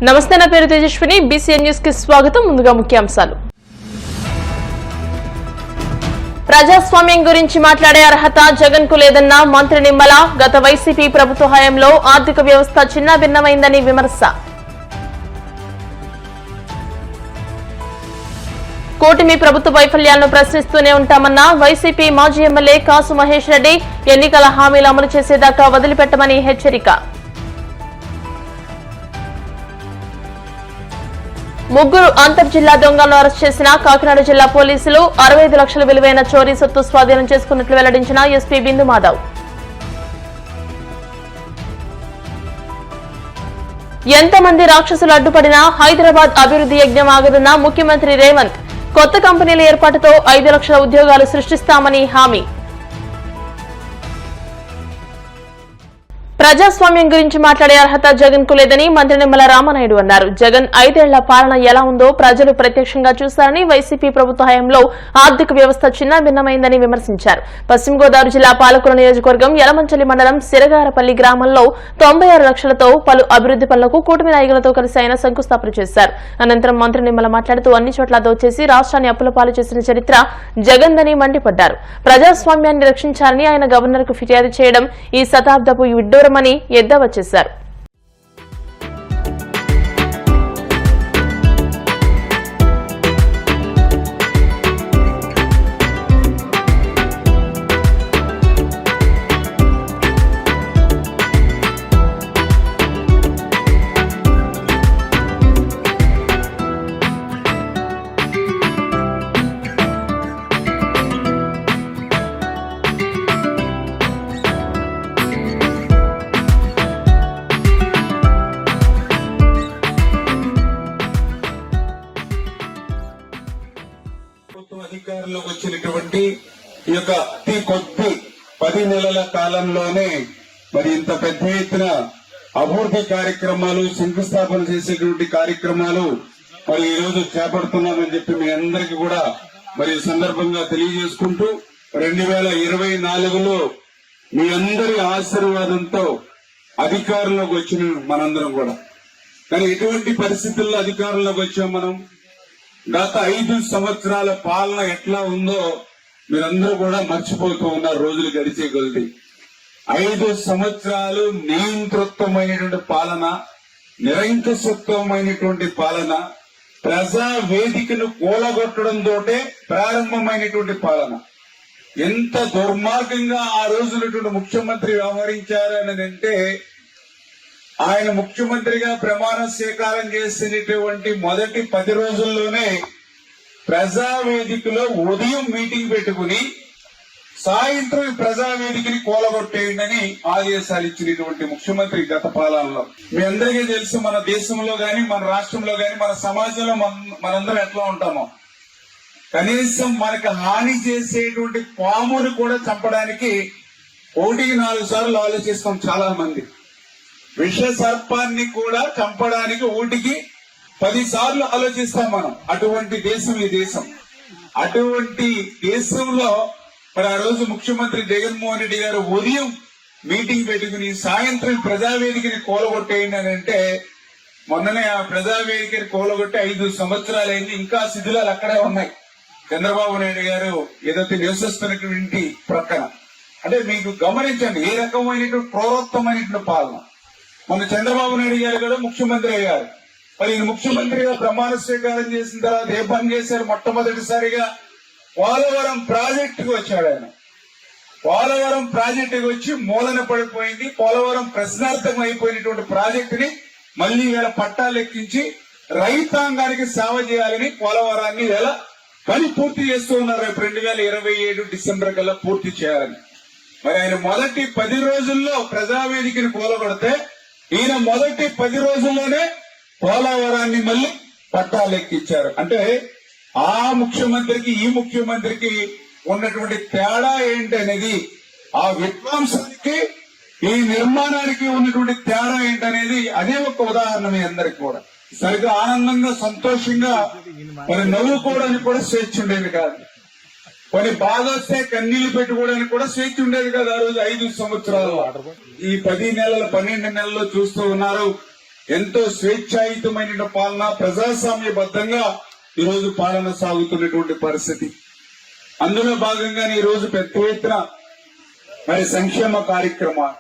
నమస్తే, నా పేరు తేజస్విని. బీసీఎన్ న్యూస్ కి స్వాగతం. ముందుగా ముఖ్యాంశాలు. ప్రజాస్వామ్యం గురించి మాట్లాడే అర్హత జగన్ కు లేదన్న మంత్రి నిమ్మల. గత వైసీపీ ప్రభుత్వ హయాంలో ఆర్థిక వ్యవస్థ చిన్నాభిన్నమైందని విమర్శ. కూటమి ప్రభుత్వ వైఫల్యాలను ప్రశ్నిస్తూనే ఉంటామన్న వైసీపీ మాజీ ఎమ్మెల్యే కాసు మహేష్ రెడ్డి. ఎన్నికల హామీలు అమలు చేసేదాకా వదిలిపెట్టమని హెచ్చరిక. ముగ్గురు అంతర్జిల్లా దొంగలను అరెస్ట్ చేసిన కాకినాడ జిల్లా పోలీసులు. 65 లక్షల విలువైన చోరీ సొత్తు స్వాధీనం చేసుకున్నట్లు వెల్లడించిన ఎస్పీ బిందు మాధవ్. ఎంతమంది రాక్షసులు అడ్డుపడినా హైదరాబాద్ అభివృద్ధి యజ్ఞం ఆగదన్న ముఖ్యమంత్రి రేవంత్. కొత్త కంపెనీల ఏర్పాటుతో 5 లక్షల ఉద్యోగాలు సృష్టిస్తామని హామీ. ప్రజాస్వామ్యం గురించి మాట్లాడే అర్హత జగన్ కు లేదని మంత్రి నిమ్మల రామనాయుడు అన్నారు. జగన్ 5 ఏళ్ల పాలన ఎలా ఉందో ప్రజలు ప్రత్యక్షంగా చూశారని, వైసీపీ ప్రభుత్వ హయాంలో ఆర్థిక వ్యవస్థ చిన్నాభిన్నమైందని విమర్శించారు. పశ్చిమ గోదావరి జిల్లా పాలకుల నియోజకవర్గం యలమంచలి మండలం సిరగారపల్లి గ్రామంలో 96 లక్షలతో పలు అభివృద్ధి పనులకు కూటమి నాయకులతో కలిసి ఆయన శంకుస్థాపన చేశారు. అనంతరం మంత్రి నిమ్మల మాట్లాడుతూ అన్ని చోట్ల దోచేసి రాష్ట్రాన్ని అప్పుల పాలు చేసిన చరిత్ర జగన్దని మండిపడ్డారు. ప్రజాస్వామ్యాన్ని రక్షించాలని ఆయన గవర్నర్ కు ఫిర్యాదు చేయడం ఈ శతాబ్దపు విడ్డూరమని ఎద్దేవా చేశారు. అధికారంలోకి వచ్చినటువంటి ఈ యొక్క అతి కొద్ది 10 నెలల కాలంలోనే మరి ఇంత పెద్ద ఎత్తున అభివృద్ధి కార్యక్రమాలు, శంకుస్థాపన చేసేటువంటి కార్యక్రమాలు మరి ఈ రోజు చేపడుతున్నామని చెప్పి మీ అందరికీ కూడా మరి సందర్భంగా తెలియజేసుకుంటూ 2024లో మీ అందరి ఆశీర్వాదంతో అధికారంలోకి వచ్చిన మనందరం కూడా. కానీ ఎటువంటి పరిస్థితుల్లో అధికారంలోకి వచ్చాం మనం? గత 5 సంవత్సరాల పాలన ఎట్లా ఉందో మీరందరూ కూడా మర్చిపోతూ ఉన్నారు. రోజులు గడిచే కొద్ది 5 సంవత్సరాలు నియంతృత్వమైనటువంటి పాలన, నిరంకుశత్వమైనటువంటి పాలన, ప్రజా వేదికను కూలగొట్టడంతో ప్రారంభమైనటువంటి పాలన. ఎంత దుర్మార్గంగా ఆ రోజునటువంటి ముఖ్యమంత్రి వ్యవహరించారు అని అంటే, ఆయన ముఖ్యమంత్రిగా ప్రమాణ స్వీకారం చేసినటువంటి మొదటి 10 రోజుల్లోనే ప్రజావేదికలో ఉదయం మీటింగ్ పెట్టుకుని సాయంత్రం ప్రజావేదికని కూలగొట్టేయండి ఆదేశాలు ఇచ్చినటువంటి ముఖ్యమంత్రి గత పాలనలో. మీ అందరికీ తెలుసు, మన దేశంలో గాని, మన రాష్ట్రంలో గాని, మన సమాజంలో మనందరం ఎట్లా ఉంటామో. కనీసం మనకు హాని చేసేటువంటి పామును కూడా చంపడానికి 1-4 సార్లు ఆలోచిస్తాం చాలా మంది. విష సర్పాన్ని కూడా చంపడానికి 10 సార్లు ఆలోచిస్తాం మనం. అటువంటి దేశం ఈ దేశం. అటువంటి దేశంలో మరి ఆ రోజు ముఖ్యమంత్రి జగన్మోహన్ రెడ్డి గారు ఉదయం మీటింగ్ పెట్టుకుని సాయంత్రం ప్రజావేదికని కూలగొట్టేయండి అని అంటే, మొన్ననే ఆ ప్రజావేదికని కూలగొట్టి 5 సంవత్సరాలైంది. ఇంకా శిథిలాలు అక్కడే ఉన్నాయి. చంద్రబాబు నాయుడు గారు ఏదైతే నివసిస్తున్నటువంటి ప్రక్కన. అంటే మీకు గమనించండి ఏ రకమైనటువంటి క్రూరత్వమైనటువంటి పాలన. మొన్న చంద్రబాబు నాయుడు గారు కూడా ముఖ్యమంత్రి అయ్యారు. మరి ఈయన ముఖ్యమంత్రిగా ప్రమాణ స్వీకారం చేసిన తర్వాత ఏ పని చేశారు? మొట్టమొదటిసారిగా పోలవరం ప్రాజెక్టుకు వచ్చాడు ఆయన. పోలవరం ప్రాజెక్టుకు వచ్చి మూలన పడిపోయింది. పోలవరం ప్రశ్నార్థం అయిపోయినటువంటి ప్రాజెక్టుని మళ్లీ వేళ పట్టాలెక్కించి రైతాంగానికి సేవ చేయాలని పోలవరాన్ని వేళ పని పూర్తి చేస్తూ ఉన్నారు. రేపు 2027 డిసెంబర్ కల్లా పూర్తి చేయాలని. మరి ఆయన మొదటి 10 రోజుల్లో ప్రజావేదికని కూలగొడితే, ఈయన మొదటి 10 రోజుల్లోనే పోలవరాన్ని మళ్ళీ పట్టాలెక్కించారు. అంటే ఆ ముఖ్యమంత్రికి ఈ ముఖ్యమంత్రికి ఉన్నటువంటి తేడా ఏంటనేది, ఆ విధ్వంసానికి ఈ నిర్మాణానికి ఉన్నటువంటి తేడా ఏంటనేది అదే ఒక ఉదాహరణ మీ అందరికి కూడా. సరిగ్గా ఆనందంగా సంతోషంగా మరి నవ్వుకోవడానికి కూడా స్వేచ్ఛ ఉండేది కాదు. కొన్ని బాధ వస్తే కన్నీళ్లు పెట్టుకోవడానికి కూడా స్వేచ్ఛ ఉండేది కదా ఆ రోజు 5 సంవత్సరాలు. ఈ 10 నెలలు 12 నెలల్లో చూస్తూ ఉన్నారు. ఎంతో స్వేచ్ఛాయుతమైన పాలన, ప్రజాస్వామ్యబద్ధంగా ఈరోజు పాలన సాగుతున్నటువంటి పరిస్థితి. అందులో భాగంగానే ఈరోజు పెద్ద ఎత్తున మరి సంక్షేమ కార్యక్రమాలు,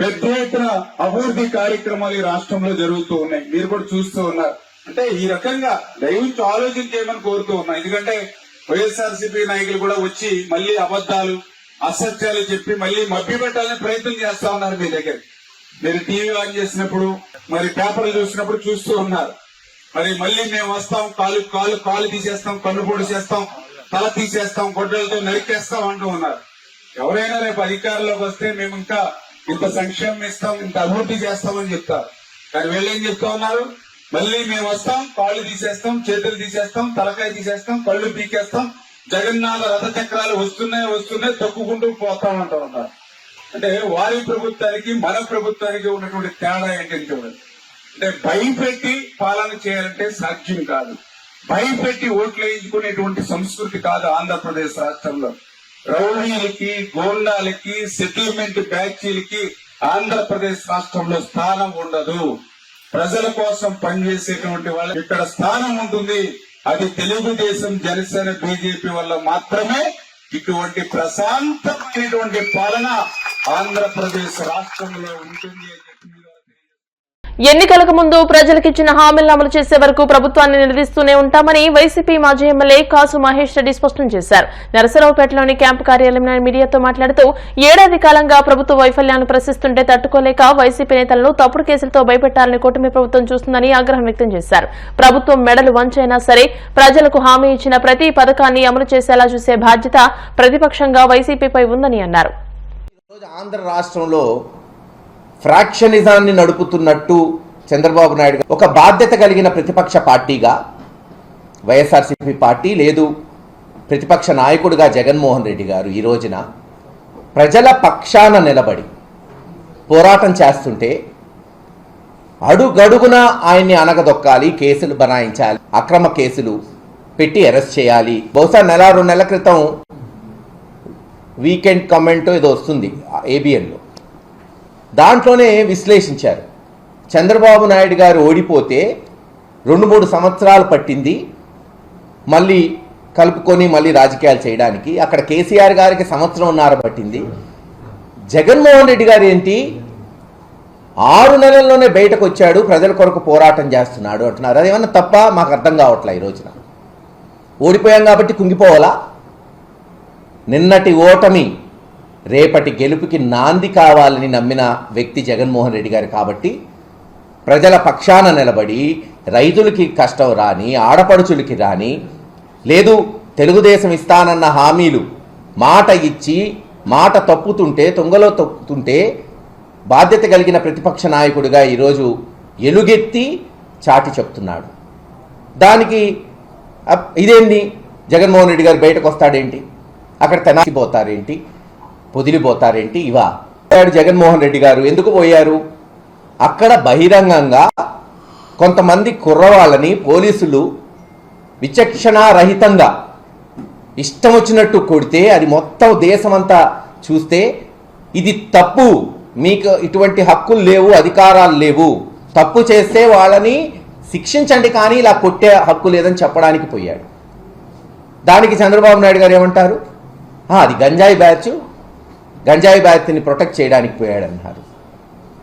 పెద్ద ఎత్తున అభివృద్ధి కార్యక్రమాలు ఈ రాష్ట్రంలో జరుగుతూ ఉన్నాయి. మీరు కూడా చూస్తూ ఉన్నారు. అంటే ఈ రకంగా దయవుంచి ఆలోచన చేయమని కోరుతూ ఉన్నాం. ఎందుకంటే వైఎస్ఆర్సీపీ నాయకులు కూడా వచ్చి మళ్ళీ అబద్దాలు, అసత్యాలు చెప్పి మళ్ళీ మభ్యపెట్టాలని ప్రయత్నం చేస్తా ఉన్నారు. మీ దగ్గర మీరు టీవీ ఆన్ చేసినప్పుడు, మరి పేపర్లు చూసినప్పుడు చూస్తూ ఉన్నారు. మరి మళ్ళీ మేము వస్తాం, కాలు తీసేస్తాం, కన్ను పొడి చేస్తాం, తల తీసేస్తాం, గొడ్డలతో నరికేస్తాం అంటూ ఉన్నారు. ఎవరైనా రేపు అధికారంలోకి వస్తే మేము ఇంకా ఇంత సంక్షేమం ఇస్తాం, ఇంత అభివృద్ధి చేస్తామని చెప్తారు. కానీ వీళ్ళు ఏం చెప్తా ఉన్నారు? మళ్ళీ మేము వస్తాం, కాళ్ళు తీసేస్తాం, చేతులు తీసేస్తాం, తలకాయ తీసేస్తాం, కళ్ళు పీకేస్తాం, జగన్నాథ రథ చక్రాలు వస్తున్నాయి తొక్కుకుంటూ పోతామంటూ ఉన్నారు. అంటే వారి ప్రభుత్వానికి మన ప్రభుత్వానికి ఉన్నటువంటి తేడా ఏంటంటే చూడండి. అంటే భయపెట్టి పాలన చేయాలంటే సాధ్యం కాదు. భయపెట్టి ఓట్లు వేయించుకునేటువంటి సంస్కృతి కాదు ఆంధ్రప్రదేశ్ రాష్ట్రంలో. రౌడీలకి, గోండాలకి, సెటిల్మెంట్ బ్యాచీలకి ఆంధ్రప్రదేశ్ రాష్ట్రంలో స్థానం ఉండదు. ప్రజల కోసం పనిచేసేటువంటి వాళ్ళకి ఇక్కడ స్థానం ఉంటుంది. అది తెలుగుదేశం, జనసేన, బీజేపీ వల్ల మాత్రమే ఇటువంటి ప్రశాంతమైనటువంటి పాలన ఆంధ్రప్రదేశ్ రాష్ట్రంలో ఉంటుంది అని చెప్పి ఎన్నికలకు ముందు ప్రజలకిచ్చిన హామీలను అమలు చేసే వరకు ప్రభుత్వాన్ని నిలదీస్తూనే ఉంటామని వైసీపీ మాజీ ఎమ్మెల్యే కాసు మహేష్ రెడ్డి స్పష్టం చేశారు. నరసరావుపేటలోని క్యాంపు కార్యాలయంలో మీడియాతో మాట్లాడుతూ ఏడాది కాలంగా ప్రభుత్వ వైఫల్యాన్ని ప్రశ్నిస్తుంటే తట్టుకోలేక వైసీపీ నేతలను తప్పుడు కేసులతో భయపెట్టాలని కూటమి ప్రభుత్వం చూస్తుందని ఆగ్రహం వ్యక్తం చేశారు. ప్రభుత్వం మెడలు వంచైనా సరే ప్రజలకు హామీ ఇచ్చిన ప్రతి పథకాన్ని అమలు చేసేలా చూసే బాధ్యత ప్రతిపక్షంగా వైసీపీపై ఉందని అన్నారు. ఆంధ్ర రాష్ట్రంలో ఫ్రాక్షనిజాన్ని నడుపుతున్నట్టు చంద్రబాబు నాయుడు ఒక బాధ్యత కలిగిన ప్రతిపక్ష పార్టీగా వైఎస్ఆర్సీపీ పార్టీ, లేదు ప్రతిపక్ష నాయకుడిగా జగన్మోహన్ రెడ్డి గారు ఈ రోజున ప్రజల పక్షాన నిలబడి పోరాటం చేస్తుంటే అడుగడుగున ఆయన్ని అనగదొక్కాలి, కేసులు బనాయించాలి, అక్రమ కేసులు పెట్టి అరెస్ట్ చేయాలి. బహుశా నెల 2 నెలల క్రితం వీకెండ్ కమెంట్ ఏదో వస్తుంది ఏబిఎన్లో, దాంట్లోనే విశ్లేషించారు. చంద్రబాబు నాయుడు గారు ఓడిపోతే 2-3 సంవత్సరాలు పట్టింది మళ్ళీ కలుపుకొని మళ్ళీ రాజకీయాలు చేయడానికి. అక్కడ కేసీఆర్ గారికి 1.5 సంవత్సరం పట్టింది. జగన్మోహన్ రెడ్డి గారు ఏంటి 6 నెలల్లోనే బయటకు వచ్చాడు, ప్రజల కొరకు పోరాటం చేస్తున్నాడు అంటున్నారు. అదేమన్నా తప్ప? మాకు అర్థం కావట్లే. ఈ రోజున ఓడిపోయాం కాబట్టి కుంగిపోవాలా? నిన్నటి ఓటమి రేపటి గెలుపుకి నాంది కావాలని నమ్మిన వ్యక్తి జగన్మోహన్ రెడ్డి గారు. కాబట్టి ప్రజల పక్షాన నిలబడి రైతులకి కష్టం రాని, ఆడపడుచులకి రాని, లేదు తెలుగుదేశం ఇస్తానన్న హామీలు మాట ఇచ్చి మాట తప్పుతుంటే, తుంగలో తప్పుతుంటే బాధ్యత కలిగిన ప్రతిపక్ష నాయకుడిగా ఈరోజు ఎలుగెత్తి చాటి చెప్తున్నాడు. దానికి ఇదేంది, జగన్మోహన్ రెడ్డి గారు బయటకు వస్తాడేంటి, అక్కడ తెనాసిపోతారేంటి, పొదిలిపోతారేంటి, ఇవా జగన్మోహన్ రెడ్డి గారు ఎందుకు పోయారు? అక్కడ బహిరంగంగా కొంతమంది కుర్రవాళ్ళని పోలీసులు విచక్షణారహితంగా ఇష్టం వచ్చినట్టు కొడితే అది మొత్తం దేశమంతా చూస్తే ఇది తప్పు, మీకు ఇటువంటి హక్కులు లేవు, అధికారాలు లేవు, తప్పు చేస్తే వాళ్ళని శిక్షించండి కానీ ఇలా కొట్టే హక్కు లేదని చెప్పడానికి పోయాడు. దానికి చంద్రబాబు నాయుడు గారు ఏమంటారు? అది గంజాయి బ్యాచ్ని ప్రొటెక్ట్ చేయడానికి పోయాడన్నారు.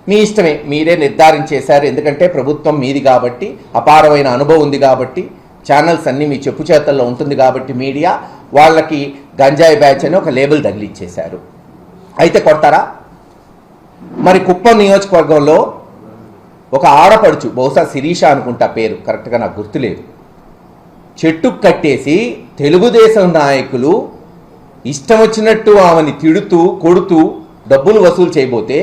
మీ ఇష్టమే, మీరే నిర్ధారించేశారు. ఎందుకంటే ప్రభుత్వం మీది కాబట్టి, అపారమైన అనుభవం ఉంది కాబట్టి, ఛానల్స్ అన్నీ మీ చెప్పు చేతల్లో ఉంటుంది కాబట్టి మీడియా వాళ్ళకి గంజాయి బ్యాచ్ అని ఒక లేబుల్ తగిలిచ్చేశారు. అయితే కొడతారా? మరి కుప్పం నియోజకవర్గంలో ఒక ఆడపడుచు, బహుశా శిరీష అనుకుంటా పేరు, కరెక్ట్గా నాకు గుర్తులేదు, చెట్టు కట్టేసి తెలుగుదేశం నాయకులు ఇష్టం వచ్చినట్టు ఆమెని తిడుతూ కొడుతూ డబ్బులు వసూలు చేయబోతే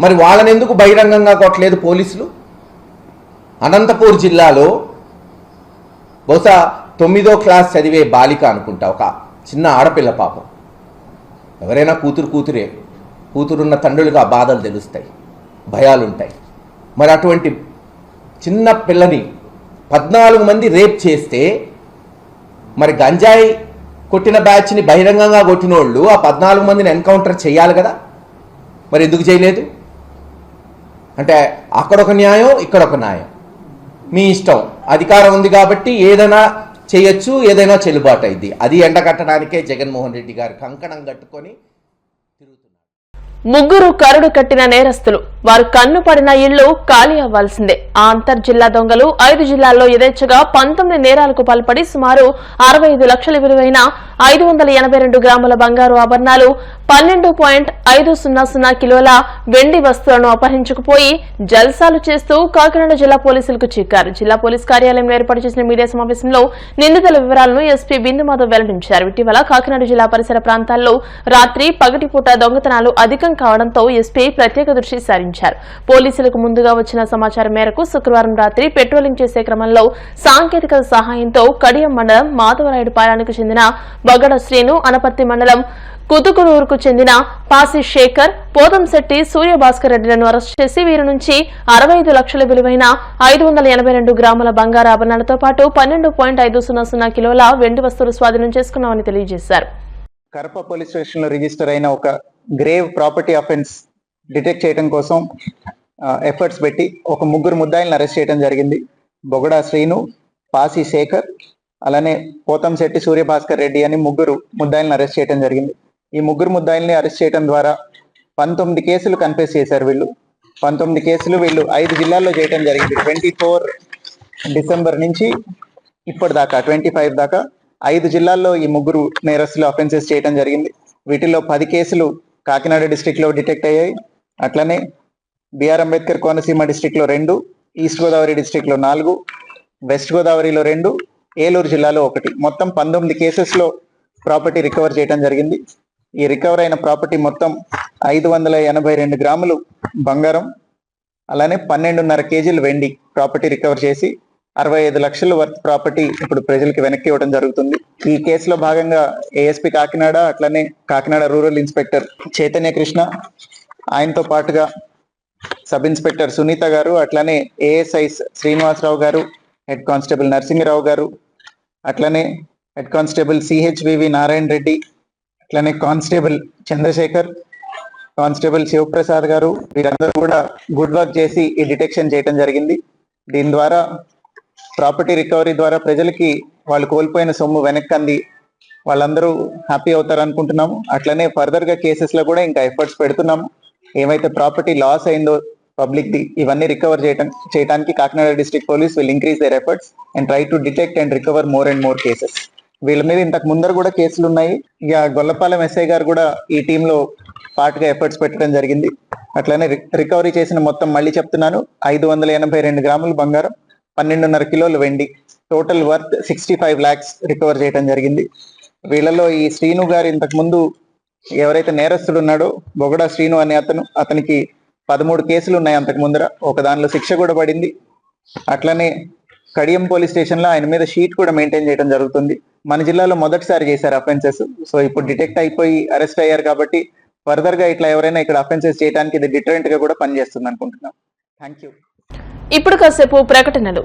మరి వాళ్ళని ఎందుకు బహిరంగంగా కొట్టలేదు పోలీసులు? అనంతపూర్ జిల్లాలో బహుశా 9వ క్లాస్ చదివే బాలిక అనుకుంటా, ఒక చిన్న ఆడపిల్ల పాపం. ఎవరైనా కూతురున్న తండ్రులుగా బాధలు తెలుస్తాయి, భయాలుంటాయి. మరి అటువంటి చిన్న పిల్లని 14 మంది రేప్ చేస్తే మరి గంజాయి కొట్టిన బ్యాచ్ని బహిరంగంగా కొట్టిన వాళ్ళు ఆ 14 మందిని ఎన్కౌంటర్ చేయాలి కదా, మరి ఎందుకు చేయలేదు? అంటే అక్కడొక న్యాయం ఇక్కడొక న్యాయం, మీ ఇష్టం. అధికారం ఉంది కాబట్టి ఏదైనా చేయొచ్చు, ఏదైనా చెల్లుబాటు అయింది. అది ఎండగట్టడానికే జగన్మోహన్ రెడ్డి గారు కంకణం కట్టుకొని తిరుగుతున్నారు. ముగ్గురు కరుడు కట్టిన నేరస్తులు. వారు కన్ను పడిన ఇళ్లు ఖాళీ అవ్వాల్సిందే. ఆ అంతర్జిల్లా దొంగలు 5 జిల్లాల్లో యథేచ్ఛగా 19 నేరాలకు పాల్పడి సుమారు 65 లక్షల విలువైన 582 గ్రాముల బంగారు ఆభరణాలు, 12.500 కిలోల వెండి వస్తువులను అపహరించుకుపోయి జల్సాలు చేస్తూ కాకినాడ జిల్లా పోలీసులకు చిక్కారు. జిల్లా పోలీస్ కార్యాలయంలో ఏర్పాటు చేసిన మీడియా సమావేశంలో నిందితుల వివరాలను ఎస్పీ బిందుమాధవ్ వెల్లడించారు. ఇటీవల కాకినాడ జిల్లా పరిసర ప్రాంతాల్లో రాత్రి పగటిపూట దొంగతనాలు అధికం కావడంతో ఎస్పీ ప్రత్యేక దృష్టి సారించారు. పోలీసులకు ముందుగా వచ్చిన సమాచారం మేరకు శుక్రవారం రాత్రి పెట్రోలింగ్ చేసే క్రమంలో సాంకేతిక సహాయంతో కడియం మండలం మాధవరాయుడుపాలెంకు చెందిన బగడ శ్రీను, అనపర్తి మండలం కుతుకునూరుకు చెందిన పాసి శేఖర్, పోతంశెట్టి సూర్యభాస్కర్ రెడ్డిలను అరెస్టు చేసి వీరి నుంచి 65 లక్షల విలువైన 582 గ్రాముల బంగారు ఆభరణాలతో పాటు 12.500 కిలోల వెండి వస్తువులు స్వాధీనం చేసుకున్నామని తెలియజేశారు. కరప పోలీస్ స్టేషన్ లో రిజిస్టర్ అయిన ఒక గ్రేవ్ ప్రాపర్టీ అఫెన్స్ డిటెక్ట్ చేయడం కోసం ఎఫర్ట్స్ పెట్టి ఒక ముగ్గురు ముద్దాయిలను అరెస్ట్ చేయడం జరిగింది. బొగడా శ్రీను, పాసి శేఖర్, అలానే పోతంశెట్టి సూర్యభాస్కర్ రెడ్డి అని ముగ్గురు ముద్దాయిలను అరెస్ట్ చేయడం జరిగింది. ఈ ముగ్గురు ముద్దాయిల్ని అరెస్ట్ చేయడం ద్వారా 19 కేసులు కన్ఫెస్ చేశారు. 19 కేసులు వీళ్ళు 5 జిల్లాల్లో చేయడం జరిగింది. 24 డిసెంబర్ నుంచి ఇప్పటిదాకా 25 దాకా 5 జిల్లాల్లో ఈ ముగ్గురు నేరస్తులు అఫెన్సెస్ చేయడం జరిగింది. వీటిలో 10 కేసులు కాకినాడ డిస్టిక్ లో డిటెక్ట్ అయ్యాయి. అట్లనే బిఆర్ అంబేద్కర్ కోనసీమ డిస్టిక్ లో 2, ఈస్ట్ గోదావరి డిస్టిక్ లో 4, వెస్ట్ గోదావరిలో 2, ఏలూరు జిల్లాలో 1, మొత్తం 19 కేసెస్ లో ప్రాపర్టీ రికవర్ చేయడం జరిగింది. ఈ రికవర్ అయిన ప్రాపర్టీ మొత్తం 582 గ్రాములు బంగారం, అలానే 12.5 కేజీలు వెండి ప్రాపర్టీ రికవర్ చేసి 65 లక్షల వర్త్ ప్రాపర్టీ ఇప్పుడు ప్రజలకు వెనక్కి ఇవ్వడం జరుగుతుంది. ఈ కేసులో భాగంగా ఏఎస్పీ కాకినాడ, అట్లనే కాకినాడ రూరల్ ఇన్స్పెక్టర్ చైతన్య కృష్ణ, ఆయనతో పాటుగా సబ్ ఇన్స్పెక్టర్ సునీత గారు, అట్లనే ఏఎస్ఐ శ్రీనివాసరావు గారు, హెడ్ కానిస్టేబుల్ నరసింహరావు గారు, అట్లనే head constable CHVV Narayana Reddy, అట్లనే కానిస్టేబుల్ చంద్రశేఖర్, కానిస్టేబుల్ శివప్రసాద్ గారు, వీరందరూ కూడా గుడ్ వర్క్ చేసి ఈ డిటెక్షన్ చేయడం జరిగింది. దీని ద్వారా ప్రాపర్టీ రికవరీ ద్వారా ప్రజలకి వాళ్ళు కోల్పోయిన సొమ్ము వెనక్కి అంది వాళ్ళందరూ హ్యాపీ అవుతారు అనుకుంటున్నాము. అట్లనే ఫర్దర్ గా కేసెస్ లో కూడా ఇంకా ఎఫర్ట్స్ పెడుతున్నాము. ఏమైతే ప్రాపర్టీ లాస్ అయిందో పబ్లిక్ ది ఇవన్నీ రికవర్ చేయడానికి Kakinada district police will increase their efforts and try to detect and recover more and more cases. వీళ్ళ మీద ఇంతకు ముందర కూడా కేసులు ఉన్నాయి. ఇక గొల్లపాలెం ఎస్ఐ గారు కూడా ఈ టీంలో పార్ట్గా ఎఫర్ట్స్ పెట్టడం జరిగింది. అట్లనే రికవరీ చేసిన మొత్తం మళ్ళీ చెప్తున్నాను 582 గ్రాములు బంగారం, 12.5 కిలోలు వెండి, టోటల్ వర్త్ 65 lakhs రికవర్ చేయడం జరిగింది. వీళ్ళలో ఈ శ్రీను గారు ఇంతకు ముందు ఎవరైతే నేరస్తుడు ఉన్నాడో బొగడా శ్రీను అనే అతనికి 13 కేసులు ఉన్నాయి అంతకు ముందర. ఒక దానిలో శిక్ష కూడా పడింది. అట్లనే కడియం పోలీస్ స్టేషన్ లో ఆయన మీద షీట్ కూడా మెయింటైన్ చేయడం జరుగుతుంది. మన జిల్లాలో మొదటిసారి చేశారు అఫెన్సెస్. సో ఇప్పుడు డిటెక్ట్ అయిపోయి అరెస్ట్ అయ్యారు కాబట్టి ఫర్దర్ గా ఇట్లా ఎవరైనా ఇక్కడ అఫెన్సెస్ చేయడానికి ఇది డిటరెంట్ గా కూడా పనిచేస్తుంది అనుకుంటున్నాం. Thank you. ఇప్పుడు కాసేపు ప్రకటనలు.